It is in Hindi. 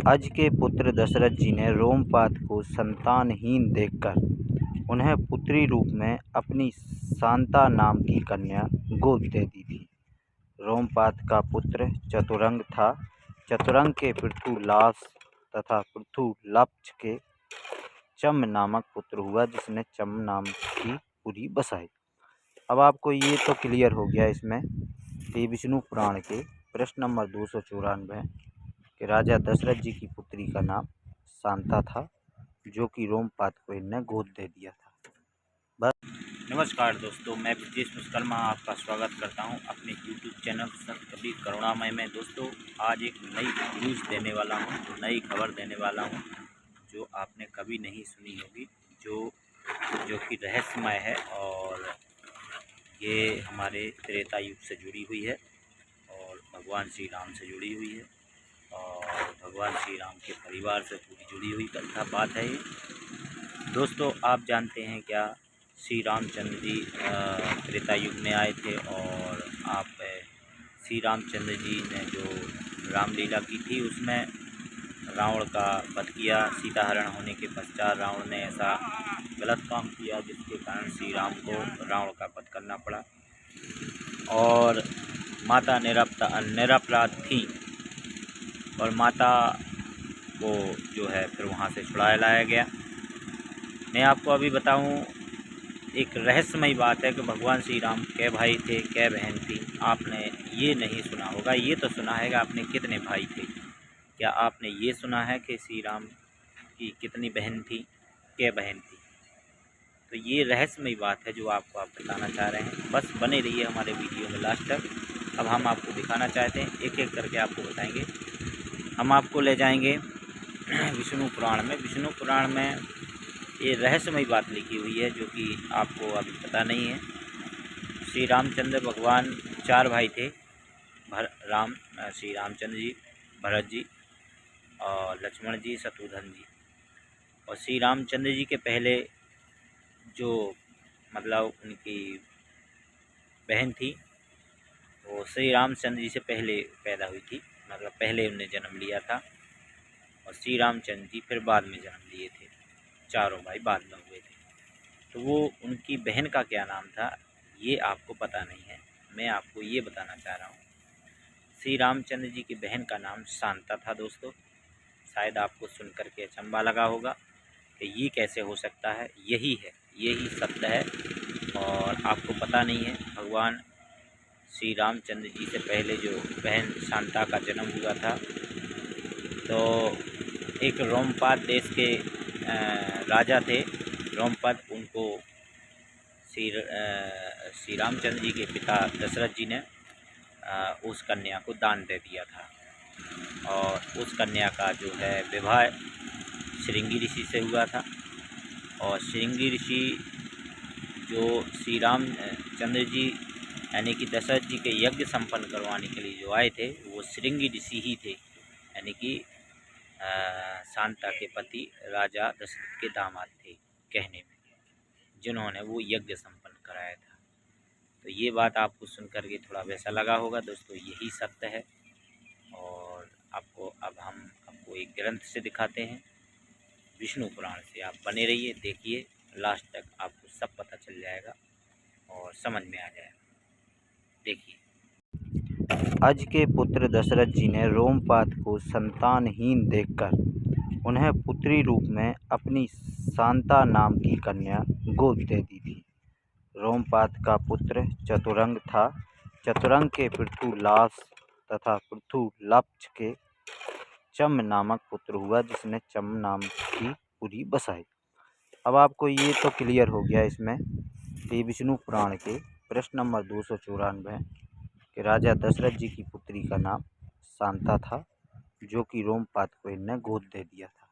अज के पुत्र दशरथ जी ने रोमपाद को संतानहीन देखकर उन्हें पुत्री रूप में अपनी शांता नाम की कन्या गोद दे दी थी। रोमपाद का पुत्र चतुरंग था। चतुरंग के पृथुलास तथा पृथुलक्ष के चम नामक पुत्र हुआ, जिसने चम नाम की पुरी बसाई। अब आपको ये तो क्लियर हो गया इसमें कि विष्णु पुराण के प्रश्न नंबर 294 कि राजा दशरथ जी की पुत्री का नाम शांता था, जो कि रोमपाद को इनने गोद दे दिया था। बस। नमस्कार दोस्तों, मैं ब्रजेश विश्वकर्मा आपका स्वागत करता हूं अपने YouTube चैनल संत कबीर करुणामय में। दोस्तों, आज एक नई न्यूज़ देने वाला हूं, नई खबर देने वाला हूं जो आपने कभी नहीं सुनी होगी, जो कि रहस्यमय है और ये हमारे त्रेता युग से जुड़ी हुई है और भगवान श्री राम से जुड़ी हुई है और भगवान श्री राम के परिवार से पूरी जुड़ी हुई कथा बात है ये। दोस्तों, आप जानते हैं क्या, श्री रामचंद्र जी त्रेता युग में आए थे और श्री रामचंद्र जी ने जो रामलीला की थी उसमें रावण का वध किया। सीता हरण होने के पश्चात रावण ने ऐसा गलत काम किया जिसके कारण श्री राम को रावण का वध करना पड़ा और माता निरपराध थी और माता को जो है फिर वहाँ से छुड़ाया लाया गया। मैं आपको अभी बताऊं, एक रहस्यमयी बात है कि भगवान श्री राम कै भाई थे, कै बहन थी। आपने ये नहीं सुना होगा, ये तो सुना है कि आपने कितने भाई थे। क्या आपने ये सुना है कि श्री राम की कितनी बहन थी, कै बहन थी? तो ये रहस्यमयी बात है जो आपको आप बताना चाह रहे हैं। बस बने रहिए हमारे वीडियो में लास्ट तक। अब हम आपको दिखाना चाहते हैं, एक एक करके आपको बताएंगे। हम आपको ले जाएंगे विष्णु पुराण में। विष्णु पुराण में ये रहस्यमयी बात लिखी हुई है जो कि आपको अभी पता नहीं है। श्री रामचंद्र भगवान 4 भाई थे, श्री रामचंद्र जी, भरत जी और लक्ष्मण जी, शत्रुघ्न जी। और श्री रामचंद्र जी के पहले जो मतलब उनकी बहन थी वो श्री रामचंद्र जी से पहले पैदा हुई थी, मतलब पहले उन्हें जन्म लिया था और श्री रामचंद्र जी फिर बाद में जन्म लिए थे। चारों भाई बाद में हुए थे। तो वो उनकी बहन का क्या नाम था ये आपको पता नहीं है। मैं आपको ये बताना चाह रहा हूँ, श्री रामचंद्र जी की बहन का नाम शांता था। दोस्तों, शायद आपको सुन करके अचंभा लगा होगा कि ये कैसे हो सकता है। यही है, यही सत्य है और आपको पता नहीं है। भगवान श्री रामचंद्र जी से पहले जो बहन शांता का जन्म हुआ था, तो एक रोमपाद देश के राजा थे। रोमपद, उनको श्री रामचंद्र जी के पिता दशरथ जी ने उस कन्या को दान दे दिया था और उस कन्या का जो है विवाह श्रृंगी ऋषि से हुआ था। और श्रृंगी ऋषि जो श्री रामचंद्र जी यानी कि दशरथ जी के यज्ञ संपन्न करवाने के लिए जो आए थे, वो श्रृंगी ऋषि ही थे, यानी कि शांता के पति राजा दशरथ के दामाद थे कहने में, जिन्होंने वो यज्ञ संपन्न कराया था। तो ये बात आपको सुन करके थोड़ा वैसा लगा होगा। दोस्तों, यही सत्य है और अब हम आपको एक ग्रंथ से दिखाते हैं, विष्णु पुराण से। आप बने रहिए, देखिए लास्ट तक, आपको सब पता चल जाएगा और समझ में आ जाएगा। देखिए। अज के पुत्र दशरथ जी ने रोमपाद को संतानहीन देखकर उन्हें पुत्री रूप में अपनी शांता नाम की कन्या गोद दे दी थी। रोमपाद का पुत्र चतुरंग था। चतुरंग के पृथुलास तथा पृथुलक्ष के चम नामक पुत्र हुआ, जिसने चम नाम की पुरी बसाई। अब आपको ये तो क्लियर हो गया इसमें कि विष्णु पुराण के प्रश्न नंबर 294 कि राजा दशरथ जी की पुत्री का नाम शांता था, जो कि रोमपाद को इनने गोद दे दिया था।